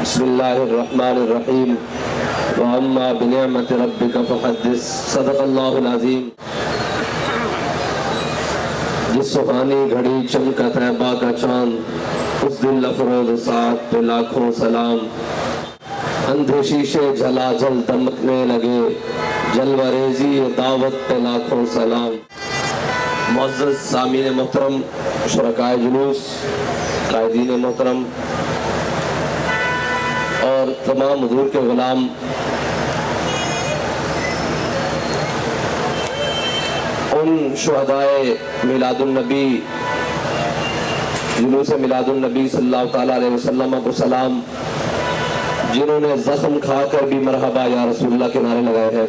بسم اللہ الرحمن الرحیم وَأَمَّا بِنِعْمَةِ رَبِّكَ فَحَدِّثْ صدق اللہ العظیم۔ جس سبحانی گھڑی چمکا طیبہ کا چاند، اس دل افروز ساعت پہ لاکھوں سلام۔ اندھے شیشے جھلا جل دمکنے لگے، جلوہ ریزی دعوت پہ لاکھوں سلام۔ معزز سامعین محترم، شرکائے جلوس، قائدین محترم اور تمام حضور کے غلام، ان شہدائے میلاد النبی، جلوس میلاد النبی صلی اللہ تعالیٰ علیہ وسلم کو سلام، جنہوں نے زخم کھا کر بھی مرحبا یا رسول اللہ کے نعرے لگائے ہیں۔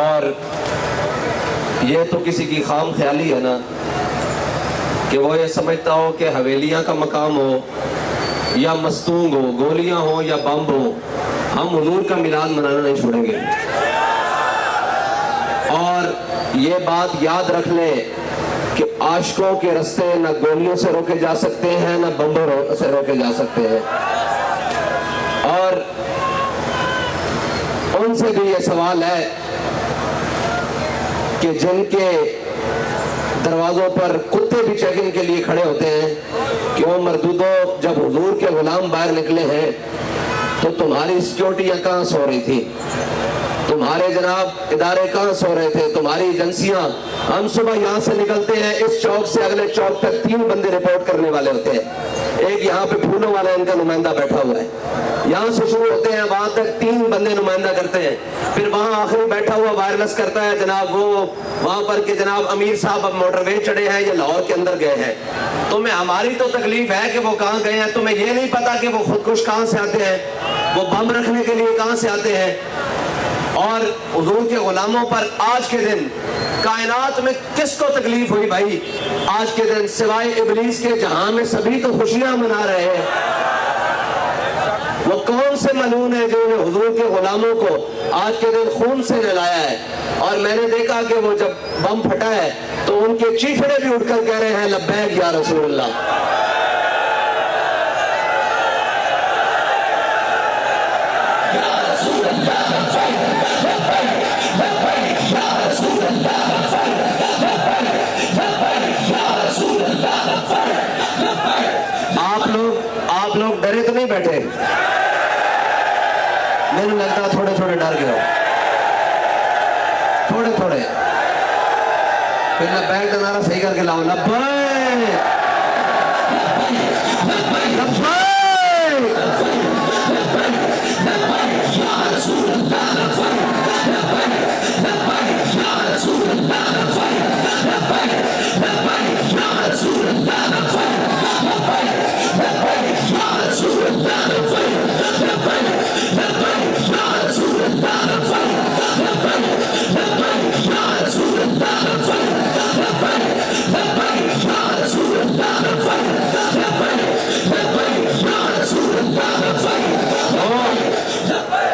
اور یہ تو کسی کی خام خیالی ہے نا کہ وہ یہ سمجھتا ہو کہ حویلیاں کا مقام ہو یا مستونگ ہو، گولیاں ہو یا بم ہو، ہم حضور کا میلاد منانا نہیں چھوڑیں گے۔ اور یہ بات یاد رکھ لیں کہ عاشقوں کے رستے نہ گولیوں سے روکے جا سکتے ہیں نہ بمبوں سے روکے جا سکتے ہیں۔ اور ان سے بھی یہ سوال ہے کہ جن کے دروازوں پر کتے بھی چیکنگ کے لیے کھڑے ہوتے ہیں کہ وہ مردودو، جب حضور کے غلام باہر نکلے ہیں تو تمہاری سیکیورٹیاں کہاں سو رہی تھی، تمہارے جناب ادارے کہاں سو رہے تھے، تمہاری ایجنسیاں؟ ہم صبح یہاں سے نکلتے ہیں، اس چوک سے اگلے چوک تک 3 بندے رپورٹ کرنے والے ہوتے ہیں۔ ایک یہاں پہ پھولوں والا ان کا نمائندہ بیٹھا ہوا ہے، یہاں سے شروع ہوتے ہیں، وہاں تک 3 بندے نمائندہ کرتے ہیں، پھر وہاں آخری بیٹھا ہوا وائرلیس کرتا ہے جناب وہ وہاں پر کہ جناب امیر صاحب اب موٹر وے چڑھے ہیں یا لاہور کے اندر گئے ہیں۔ تمہیں ہماری تو تکلیف ہے کہ وہ کہاں گئے ہیں، تمہیں یہ نہیں پتا کہ وہ خودکش کہاں سے آتے ہیں، وہ بم رکھنے کے لیے کہاں سے آتے ہیں۔ اور حضور کے غلاموں پر آج کے دن کائنات میں کس کو تکلیف ہوئی بھائی؟ آج کے دن سوائے ابلیس کے جہاں میں سبھی تو خوشیاں منا رہے ہیں۔ وہ کون سے ملعون ہے جو نے حضور کے غلاموں کو آج کے دن خون سے نہلایا ہے؟ اور میں نے دیکھا کہ وہ جب بم پھٹا ہے تو ان کے چیخڑے بھی اٹھ کر کہہ رہے ہیں لبیک یا رسول اللہ۔ آپ لوگ ڈرے تو نہیں بیٹھے؟ میں نے لگتا تھوڑے تھوڑے ڈر گئے ہو، تھوڑے تھوڑے۔ پھر لبیک کا نعرہ صحیح کر کے لاؤ، لبیک لبیک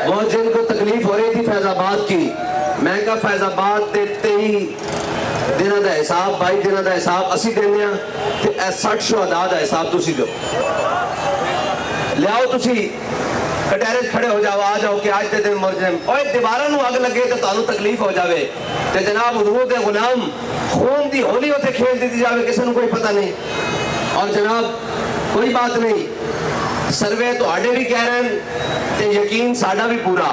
وہ جن کو تکلیف ہو رہی تھی فیض آباد کی، میں کہا فیض آباد دیتے ہی دینا دا حساب بھائی، دینا دا حساب اسی دینے ہیں کہ 60 شہداء دا حساب تسی دو لیاؤ، تسی کٹہرے کھڑے ہو جاؤ، آ جاؤ کہ آج دے دن مرجم اوہ دیوارہ نو آگ لگے تو تانوں تکلیف ہو جاوے کہ جناب حضور دے غلام خون دی ہولی ہوتے کھیل دیتی جاوے، کسی نے کوئی پتہ نہیں۔ اور جناب کوئی بات نہیں، سروے تو آڈے بھی کہہ رہے ہیں تے یقین ساڑھا بھی پورا۔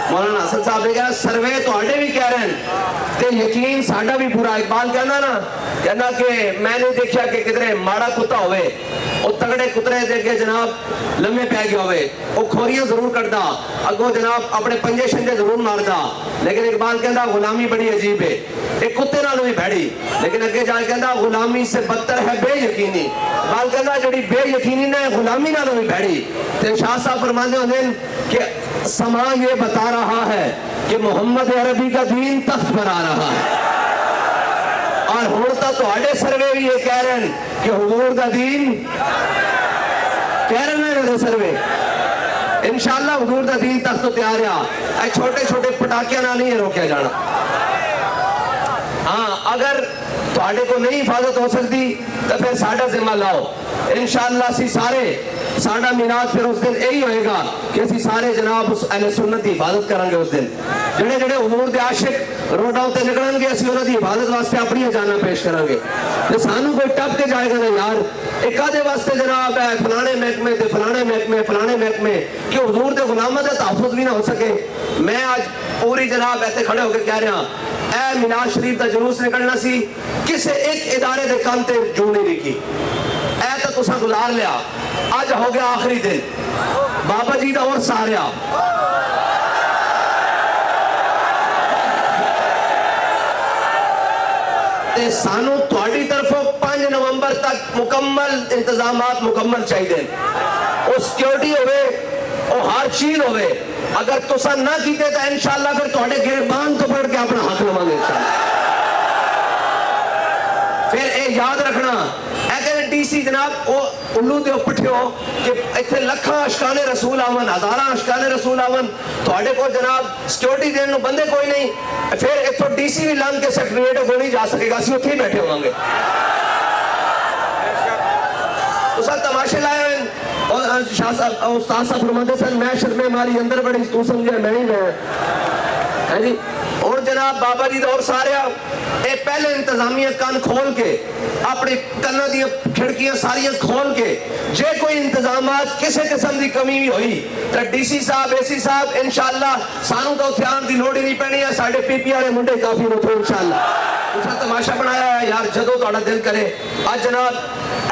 مولانا حسن صاحب نے کہا سروے تو آڈے بھی کہہ رہے ہیں تے یقین ساڑھا بھی پورا۔ اقبال کہنا نا، کہنا کہ میں نے دیکھا کہ کدھرے ماڑا کتا ہوئے وہ تگڑے کترے دے کے جناب لمحے پہ گیا ہوئے، وہ کھوریاں ضرور کردا، اگو جناب اپنے پنجے شنجے ضرور ماردا، لیکن اقبال کہنا غلامی بڑی عجیب ہے، ایک کتے نالوں بھی بھیڑی، لیکن اگے جا کہنا غلامی سے بدتر ہے بے یقینی۔ اقبال کہنا جڑی بے یقینی نہ غلامی نالوں بھی بھیڑی۔ تے شاہ صاحب فرماندے ہوندے کہ سما یہ بتا رہا ہے کہ محمد عربی کا دین تخت پر آ رہا ہے، اور ہوتا تو آڈے سروے بھی یہ کہہ رہے ہیں کہ حضور کا دین کہہ رہے ہیں سروے انشاءاللہ حضور کا دین تخت تو تیار ہے، چھوٹے چھوٹے پٹاکیاں نہ نہیں روکیا جانا۔ ہاں اگر ਤੁਹਾਡੇ को नहीं हिफाजत हो सकती तो फिर साडा जिम्मा लाओ इंशाअल्लाह। असी सारे साडा मीनाद फिर उस दिन यही होएगा कि असी सारे जनाब उस अहले सुन्नत की हिफाजत करांगे। उस दिन ਜਿਹੜੇ ਜਿਹੜੇ हुजूर दे आशिक रोडां उत्ते निकलणगे असी उन्हां दी हिफाजत वास्ते अपनी जानां पेश करांगे। ते सानू कोई टप के जाएगा ना यार एक आधे वास्ते जनाब है फलाने महकमे ते फलाने महकमे कि हुजूर दे गुलामां दा तहफ्फुज़ भी ना हो सके। मैं आज पूरी जनाब ऐसे खड़े होकर कह रहा ए मीलाद शरीफ का जुलूस निकलना सी किसी एक इदारे के काम ते जू नहीं लिखी ऐ तो तुसा गुजार लिया। अज हो गया आखिरी दिन बाबा जी का और सारिया ते सानू तुहाडी तरफों 5 नवंबर तक मुकम्मल इंतजामात मुकम्मल चाहिए। वो सिक्योरिटी होवे वो हर चीज होवे। अगर तुसा ना कीते तो इंशाअल्लाह फिर तुहाडे गिरबान तो पड़ के अपना हक लवांगे इंशाअल्लाह। फिर ये याद रखना ए डीसी जनाब वो उल्लू दे पिठियो कि इत्थे लखां अशकाने रसूल आवन हज़ारां अशकाने रसूल आवन तुहाडे को जनाब सिक्योरिटी देने बंदे कोई नहीं। फिर इत्थों डीसी भी लंघ के सेक्रेटरीट को नहीं जा सकेगा असीं उत्थे ही बैठे होवांगे। तुसा तमाशे लाए हुए और शाह साहब उस्ताद साहब फरमाते सन मैं शर्मे मारी अंदर बड़ी तू समझे मैं ही मैं है जी। और जनाब बाबा जी और सारे ये पहले इंतजामिया कान खोल के अपनी कन्ना दी खिड़कियां सारियां खोल के जे कोई इंतजामात किसी किस्म की कमी भी हुई तो डीसी साहब एसी साहब इंशाअल्लाह सानू तो उत्थे आने की लोड़ ही नहीं पैनी है। साडे पीपी वाले मुंडे काफी उठो इंशाअल्लाह। तुसा तमाशा बनाया है यार जदों तुहाडा दिल करे। आज जनाब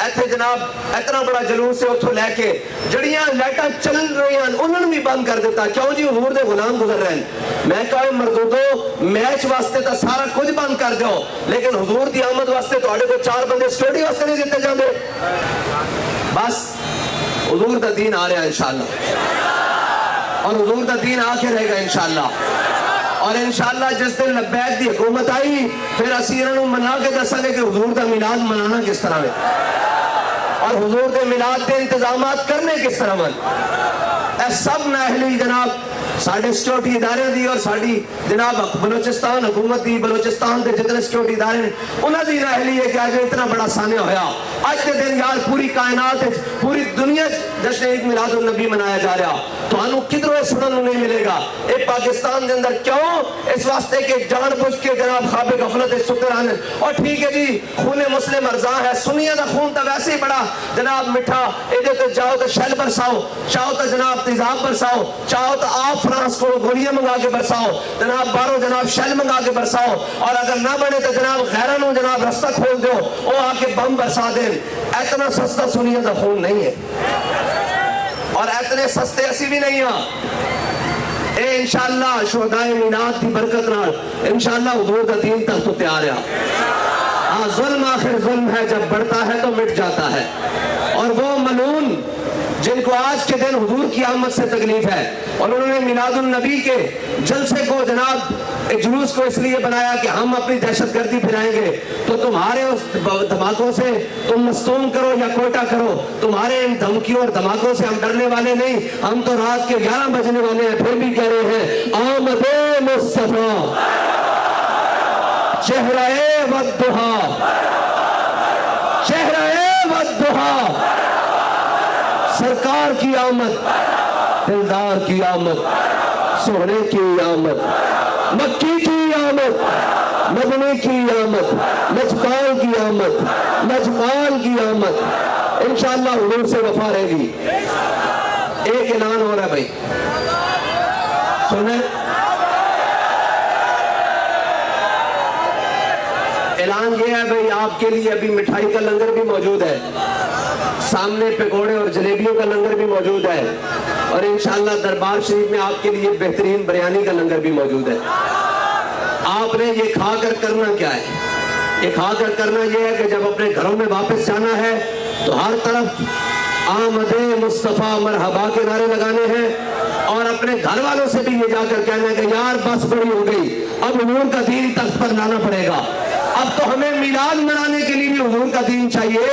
इत्थे जनाब इतना बड़ा जुलूस है उठो लैके जड़ियां लाइटां चल रही हैं उन्होंने भी बंद कर दिता। क्यों जी हुजूर दे गुलाम गुजर रहे हैं। मैं कहा मरदूदो मैच वास्ते तो सारा कुछ बंद कर दो लेकिन हुजूर दी आमद वास्ते तुहाडे को 4 बंदे सिक्योरिटी वास्ते नहीं दिते जांदे। बस हुजूर दा दीन आ रहा है इंशाअल्लाह और हुजूर दा दीन आके रहेगा इंशाअल्लाह। और इंशाअल्लाह जिस दिन लब्बैक दी हुकूमत आई फिर असीं इन्हां नूं मना के दसांगे कि हुजूर दा मिलाद मनाना किस तरह है और हुजूर दे मिलाद के इंतजामात करने किस तरह है। सब नाअहली जनाब साढ़े सिक्योरिटी इदारे दी और साड़ी जनाब बलोचिस्तान हुकूमत दी बलोचिस्तान के जितने सिक्योरिटी इदारे उन्होंने नाअहली है कि आज इतना बड़ा सानिया होया। आज के दिन यार पूरी कायनात पूरी दुनिया जश्न ईद मिलाद उन नबी मनाया जा रहा तो किधरों सुनने नहीं मिलेगा। ये पाकिस्तान के अंदर क्यों इस वास्ते के जानबूझ के जनाब ख्वाबे गफलत सुतर आने। और ठीक है जी खून मुस्लिम अर्जा है सुनिया का खून तो वैसे ही बड़ा जनाब मिठा ये तो जाओ तो शैल बरसाओ चाहो तो जनाब तेजाब बरसाओ चाहो तो आप फ्रांस को गोलियां मंगा के बरसाओ जनाब बाहरों जनाब शैल मंगा के बरसाओ और अगर ना बने तो जनाब गैरों जनाब रास्ता खोल दो वो आके बम बरसा दे। इतना सस्ता सुनिया का खून नहीं है और इतने सस्ते असी भी नहीं हाँ। ए इंशाअल्लाह शुहदाए मीनाद की बरकत नाल इंशाअल्लाह हुजूर दा दीन तक तो तैयार है। हाँ जुल्म आखिर जुल्म है जब बढ़ता है तो मिट जाता है। और वो मलून जिनको आज के दिन हुजूर की आमद से तकलीफ है और उन्होंने मिलादुन नबी के जलसे को जनाब जुलूस को इसलिए बनाया कि हम अपनी दहशतगर्दी फिराएंगे तो तुम्हारे उस धमाकों से तुम मस्तूम करो या कोयटा करो तुम्हारे इन धमकियों और धमाकों से हम डरने वाले नहीं। हम तो रात के 11 बजने वाले हैं फिर भी कह रहे हैं आमदे मुस्तफा चेहरे वद्दुहा चेहरे वद्दुहा सरकार की आमद दिलदार की आमद सोने की आमद मक्की की आमद मदनी की आमद लजपाल की आमद लजपाल की आमद इंशाअल्लाह हुजूर से वफा रहेगी। एक ऐलान हो रहा है भाई सुने ऐलान ये है भाई आपके लिए अभी मिठाई का लंगर भी मौजूद है सामने पकोड़े और जलेबियों का लंगर भी मौजूद है और इंशाअल्लाह दरबार शरीफ में आपके लिए बेहतरीन बिरयानी का लंगर भी मौजूद है। आपने ये खाकर करना क्या है ये खाकर करना ये है कि जब अपने घरों में वापस जाना है तो हर तरफ आमदे मुस्तफ़ा मरहबा के नारे लगाने हैं और अपने घर वालों से भी ये जाकर कहना है कि यार बस बड़ी हो गई अब हुजूर का दीन तख्त पर लाना पड़ेगा। अब तो हमें मिलाद मनाने के लिए भी हुजूर का दीन चाहिए।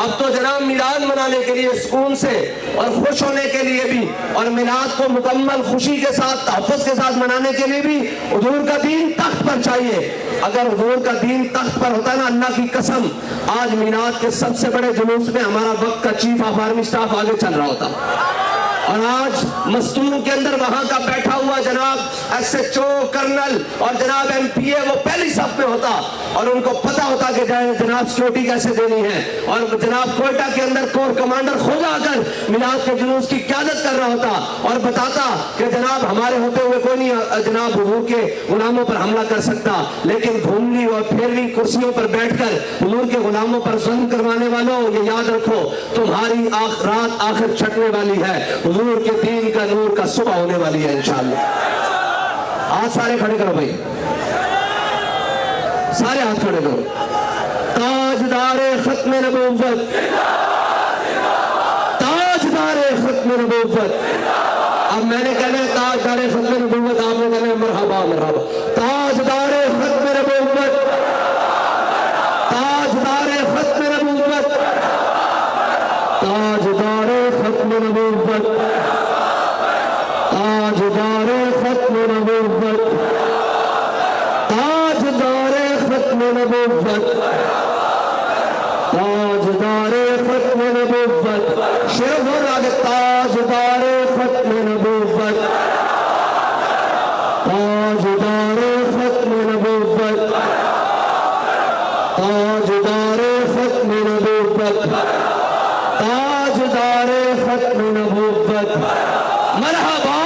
अब तो जनाब मिलाद मनाने के लिए सुकून से और खुश होने के लिए भी और मिलाद को मुकम्मल खुशी के साथ तहफ़्फ़ुज़ के साथ मनाने के लिए भी हुजूर का दीन तख्त पर चाहिए। اگر حضور کا دین تخت پر ہوتا نا، اللہ کی قسم آج میلاد کے سب سے بڑے جلوس میں ہمارا وقت کا چیف آف آرمی سٹاف آگے چل رہا ہوتا، اور آج مستون کے اندر وہاں کا بیٹھا ہوا جناب ایس ایچ او کرنل اور جناب ایم پی اے وہ پہلی صف میں ہوتا، اور ان کو پتا ہوتا کہ جناب سیکورٹی کیسے دینی ہے، اور جناب کوئٹہ کے اندر کور کمانڈر خود آ کر میلاد کے جلوس کی قیادت کر رہا ہوتا اور بتاتا کہ جناب ہمارے ہوتے ہوئے کوئی نہیں جناب حضور کے غلاموں پر حملہ کر سکتا، لیکن گھوملی اور پھیرلی کرسیوں پر بیٹھ کر حضور کے غلاموں پر ظلم کروانے والوں یہ یاد رکھو تمہاری رات آخر چھٹنے والی ہے، حضور کے دین کا نور کا صبح ہونے والی ہے انشاءاللہ۔ ہاتھ سارے کھڑے کرو بھائی، سارے ہاتھ کھڑے کرو۔ تاجدار ختم نبوت، تاجدار ختم نبوت۔ اب میں نے کہنا ہے تاجدار ختم نبوت، آپ نے کہنا ہے مرحبا مرحبا۔ تاجدار ختم نبوت، تاجدار ختم نبوت، تاجدار ختم نبوت، تاجدار ختم نبوت، تاجدار ختم نبوت، تاجدار ختم نبوت۔ شیر ہو رہا ہے تاجدار ختم نبوت، تاجدار ختم نبوت، تاجدار ختم نبوت، تاجدار ختم نبوت۔ مرحبا